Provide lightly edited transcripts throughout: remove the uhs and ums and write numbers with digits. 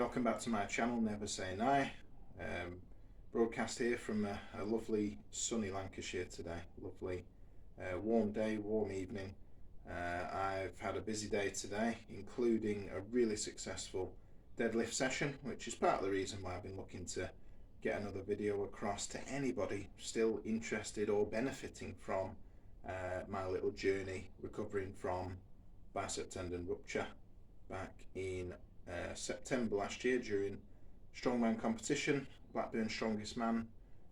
welcome back to my channel, Never Say Die. Broadcast here from a lovely sunny Lancashire today. Lovely warm day, warm evening. I've had a busy day today, including a really successful deadlift session, which is part of the reason why I've been looking to get another video across to anybody still interested or benefiting from my little journey recovering from bicep tendon rupture back in September last year during Strongman competition, Blackburn Strongest Man,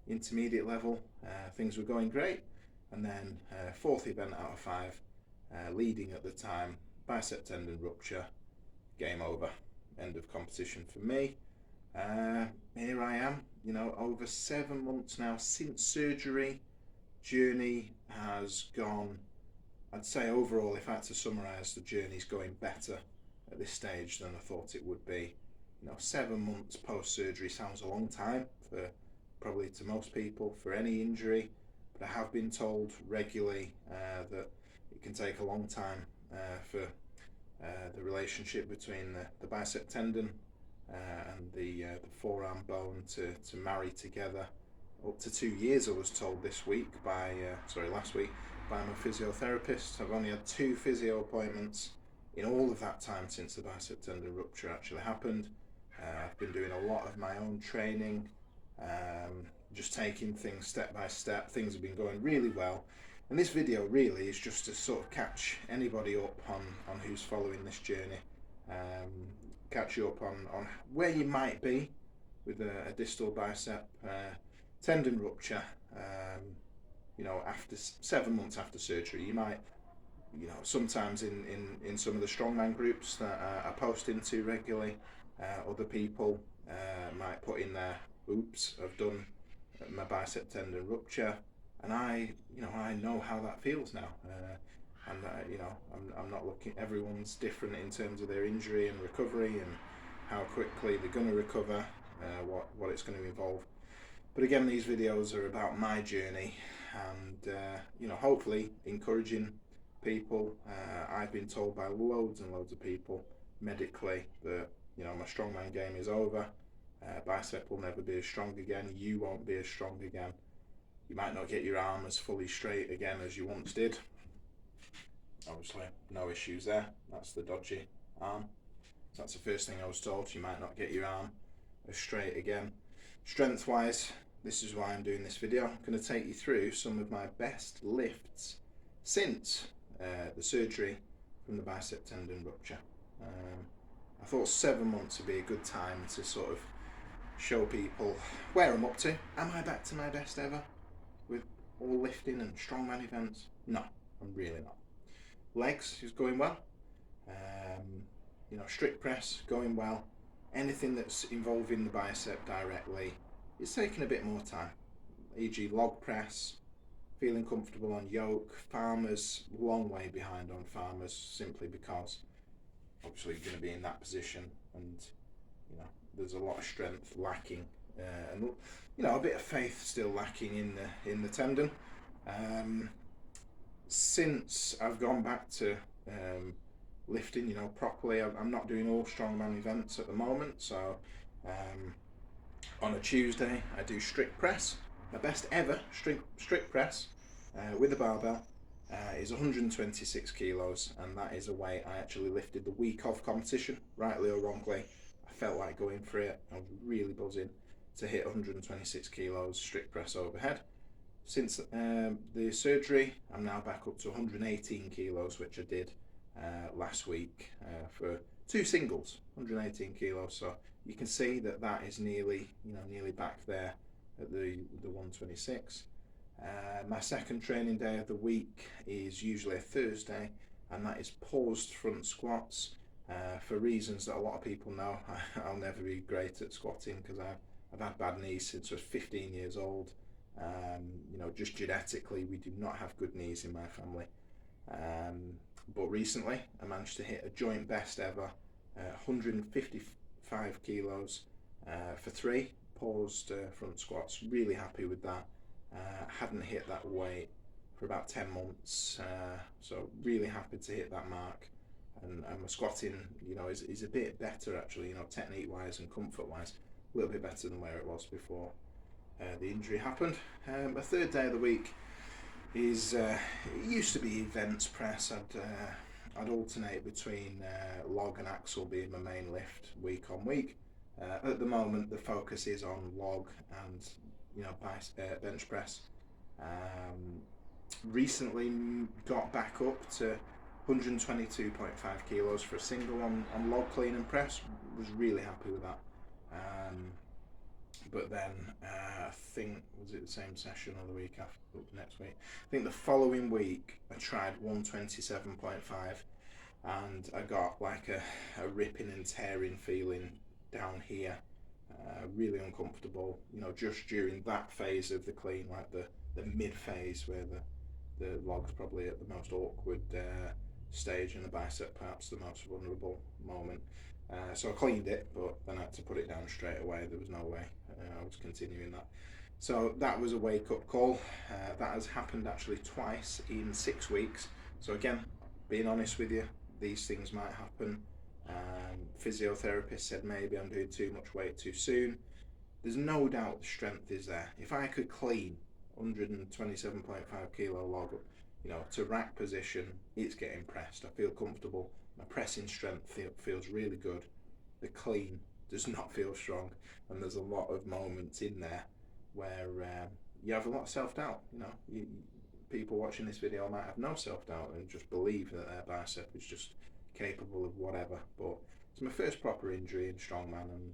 intermediate level. Things were going great, and then fourth event out of five, leading at the time, bicep tendon rupture, game over, end of competition for me. Here I am, over 7 months now since surgery. Journey has gone, I'd say overall, if I had to summarise, the journey's going better at this stage than I thought it would be. 7 months post-surgery sounds a long time for probably to most people for any injury, but I have been told regularly that it can take a long time for the relationship between the bicep tendon and the forearm bone to marry together. Up to 2 years, I was told last week by my physiotherapist. I've only had 2 physio appointments in all of that time since the bicep tendon rupture actually happened. I've been doing a lot of my own training, just taking things step by step. Things have been going really well, and this video really is just to sort of catch anybody up on who's following this journey, catch you up on where you might be with a distal bicep tendon rupture. After 7 months after surgery, you might, sometimes in some of the Strongman groups that I post into regularly, other people might put in there, oops, I've done my bicep tendon rupture, and I know how that feels now. I'm not looking, everyone's different in terms of their injury and recovery and how quickly they're going to recover, what it's going to involve. But again, these videos are about my journey and hopefully encouraging people. I've been told by loads and loads of people medically that my strongman game is over. Bicep will never be as strong again. You won't be as strong again. You might not get your arm as fully straight again as you once did. Obviously, no issues there. That's the dodgy arm. So that's the first thing I was told. You might not get your arm as straight again. Strength-wise, this is why I'm doing this video. I'm going to take you through some of my best lifts since the surgery from the bicep tendon rupture. I thought 7 months would be a good time to sort of show people where I'm up to. Am I back to my best ever with all lifting and strongman events? No, I'm really not. Legs is going well. Strict press going well. Anything that's involving the bicep directly is taking a bit more time, e.g. log press, feeling comfortable on yoke. Farmers, long way behind on farmers, simply because obviously you're going to be in that position, and there's a lot of strength lacking, and a bit of faith still lacking in the tendon. Since I've gone back to lifting properly, I'm not doing all strongman events at the moment, so on a Tuesday I do strict press. My best ever strict press with a barbell is 126 kilos, and that is a weight I actually lifted the week of competition. Rightly or wrongly, I felt like going for it. I was really buzzing to hit 126 kilos strict press overhead. Since the surgery, I'm now back up to 118 kilos, which I did last week for 2 singles, 118 kilos. So you can see that is nearly back there at the 126. My second training day of the week is usually a Thursday, and that is paused front squats for reasons that a lot of people know. I'll never be great at squatting because I've had bad knees since I was 15 years old. Just genetically, we do not have good knees in my family. But recently, I managed to hit a joint best ever, 155 kilos for 3 paused front squats. Really happy with that. Hadn't hit that weight for about 10 months, so really happy to hit that mark. and my squatting, you know, is a bit better actually, you know, technique wise and comfort wise, a little bit better than where it was before the injury happened. A third day of the week is it used to be events press. I'd alternate between log and axle being my main lift week on week. At the moment, the focus is on log and, you know, bench press. Recently got back up to 122.5 kilos for a single on log clean and press. Was really happy with that. But then I think, was it the same session or the week after, next week? I think the following week I tried 127.5 and I got like a ripping and tearing feeling down here. Really uncomfortable, you know, just during that phase of the clean, like the mid phase where the log's probably at the most awkward stage and the bicep perhaps the most vulnerable moment. So I cleaned it, but then I had to put it down straight away. There was no way I was continuing that. So that was a wake-up call. That has happened actually twice in 6 weeks. So again, being honest with you, these things might happen. Physiotherapist said maybe I'm doing too much weight too soon. There's no doubt the strength is there. If I could clean 127.5 kilo log up, you know, to rack position, it's getting pressed. I feel comfortable. My pressing strength feels really good. The clean does not feel strong, and there's a lot of moments in there where you have a lot of self-doubt. You know, people watching this video might have no self-doubt and just believe that their bicep is just capable of whatever. But it's my first proper injury in Strongman, and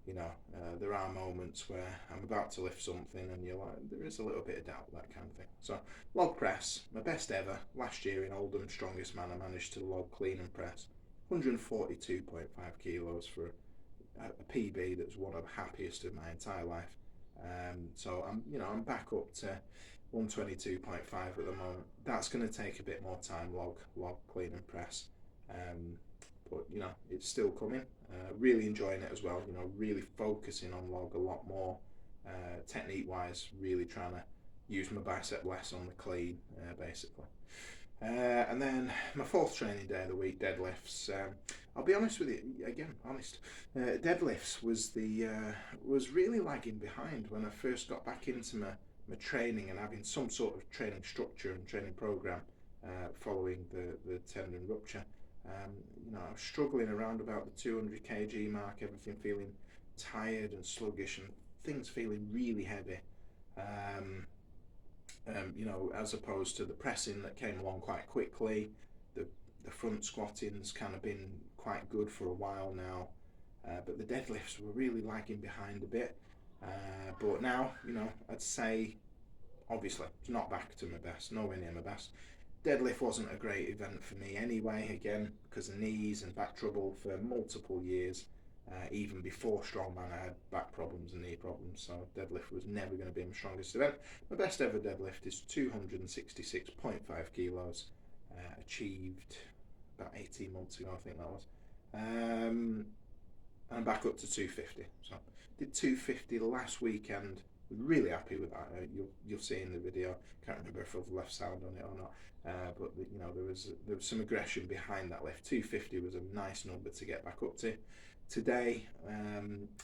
you know, there are moments where I'm about to lift something and you're like, there is a little bit of doubt, that kind of thing. So log press, my best ever. Last year in Oldham Strongest Man, I managed to log clean and press 142.5 kilos for a PB that's one of the happiest of my entire life. So I'm back up to 122.5 at the moment. That's going to take a bit more time, log clean and press. But you know, it's still coming. Really enjoying it as well. You know, really focusing on log a lot more, technique wise. Really trying to use my bicep less on the clean, basically. And then my fourth training day of the week, deadlifts. I'll be honest with you, again, honest. Deadlifts was really lagging behind when I first got back into my training and having some sort of training structure and training program following the tendon rupture. You know, I was struggling around about the 200 kg mark, everything feeling tired and sluggish and things feeling really heavy. You know, as opposed to the pressing that came along quite quickly. The front squatting's kind of been quite good for a while now, but the deadlifts were really lagging behind a bit. But now, you know, I'd say, obviously, it's not back to my best, nowhere near my best. Deadlift wasn't a great event for me anyway, again, because of knees and back trouble for multiple years. Even before Strongman, I had back problems and knee problems, so deadlift was never going to be my strongest event. My best ever deadlift is 266.5 kilos, achieved about 18 months ago, I think that was. And I'm back up to 250. So did 250 last weekend. Really happy with that. You'll see in the video. Can't remember if I've left sound on it or not. But you know, there was some aggression behind that lift. 250 was a nice number to get back up to. Today,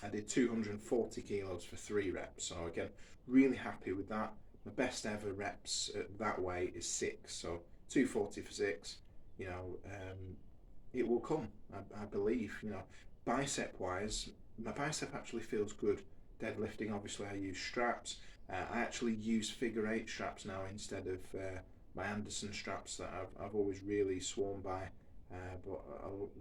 I did 240 kilos for 3 reps. So again, really happy with that. My best ever reps at that weight is 6. So 240 for 6. You know, it will come. I believe. You know, bicep wise, my bicep actually feels good. Deadlifting, obviously, I use straps. I actually use figure 8 straps now instead of my Anderson straps that I've always really sworn by. But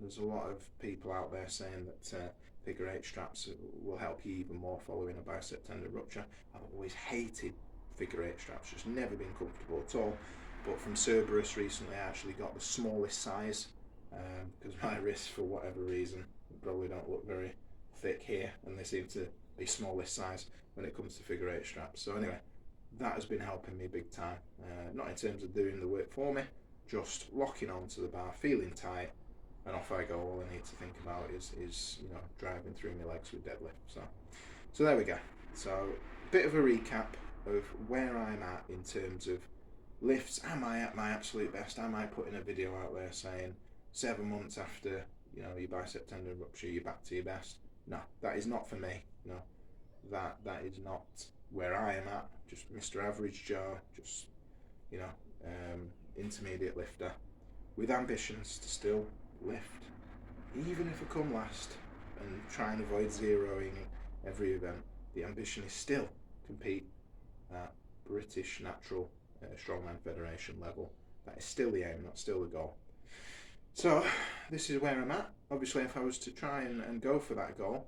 there's a lot of people out there saying that figure 8 straps will help you even more following a bicep tendon rupture. I've always hated figure 8 straps, just never been comfortable at all. But from Cerberus recently, I actually got the smallest size because my wrists, for whatever reason, probably don't look very thick here, and they seem to be smallest size when it comes to figure 8 straps. So anyway, that has been helping me big time. Not in terms of doing the work for me, just locking onto the bar, feeling tight, and off I go. All I need to think about is you know, driving through my legs with deadlift. So there we go. So a bit of a recap of where I'm at in terms of lifts. Am I at my absolute best? Am I putting a video out there saying 7 months after, you know, your bicep tendon rupture, you're back to your best. No, that is not for me. No, that is not where I am at. Just Mr. Average Joe, just, you know, intermediate lifter with ambitions to still lift, even if I come last and try and avoid zeroing every event. The ambition is still compete at British Natural Strongman Federation level. That is still the aim, that's still the goal. So this is where I'm at. Obviously, if I was to try and go for that goal,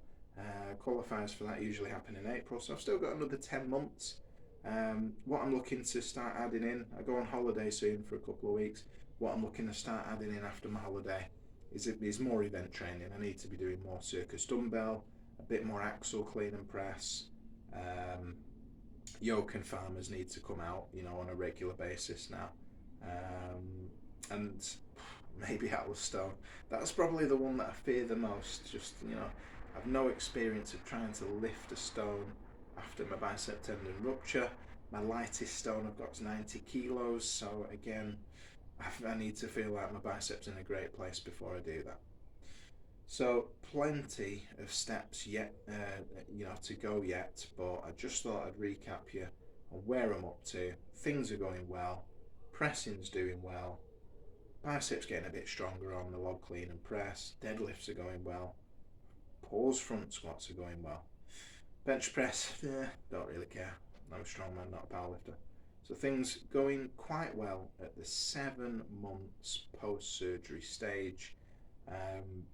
qualifiers for that usually happen in April, so I've still got another 10 months. What I'm looking to start adding in, I go on holiday soon for a couple of weeks. What I'm looking to start adding in after my holiday is more event training. I need to be doing more circus dumbbell, a bit more axle clean and press. Yoke and farmers need to come out, you know, on a regular basis now. And maybe Atlas Stone. That's probably the one that I fear the most. Just, you know, I've no experience of trying to lift a stone after my bicep tendon rupture. My lightest stone I've got is 90 kilos, so again, I need to feel like my biceps in a great place before I do that. So plenty of steps yet, you know, to go yet, but I just thought I'd recap you on where I'm up to. Things are going well, pressing's doing well, biceps getting a bit stronger on the log clean and press, deadlifts are going well, pause front squats are going well, bench press, don't really care. I'm a strongman, not a powerlifter. So things going quite well at the 7 months post-surgery stage.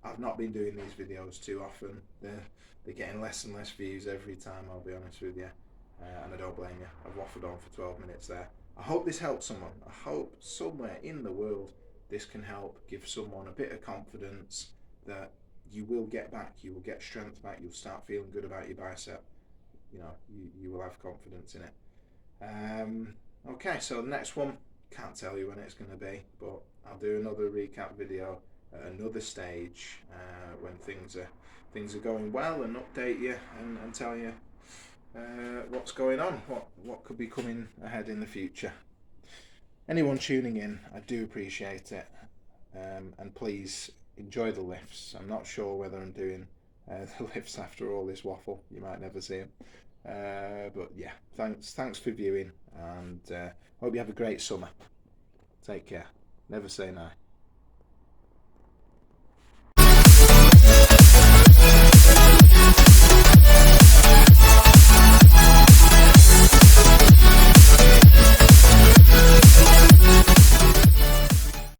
I've not been doing these videos too often. They're getting less and less views every time, I'll be honest with you. And I don't blame you. I've waffled on for 12 minutes there. I hope this helps someone. I hope somewhere in the world this can help give someone a bit of confidence that you will get back, you will get strength back, you'll start feeling good about your bicep. You know, you will have confidence in it. Okay, so the next one, can't tell you when it's going to be, but I'll do another recap video at another stage when things are going well, and update you and tell you what's going on, what could be coming ahead in the future. Anyone tuning in, I do appreciate it, and please enjoy the lifts. I'm not sure whether I'm doing the lifts after all this waffle. You might never see them. But yeah, thanks for viewing, and hope you have a great summer. Take care. Never say no.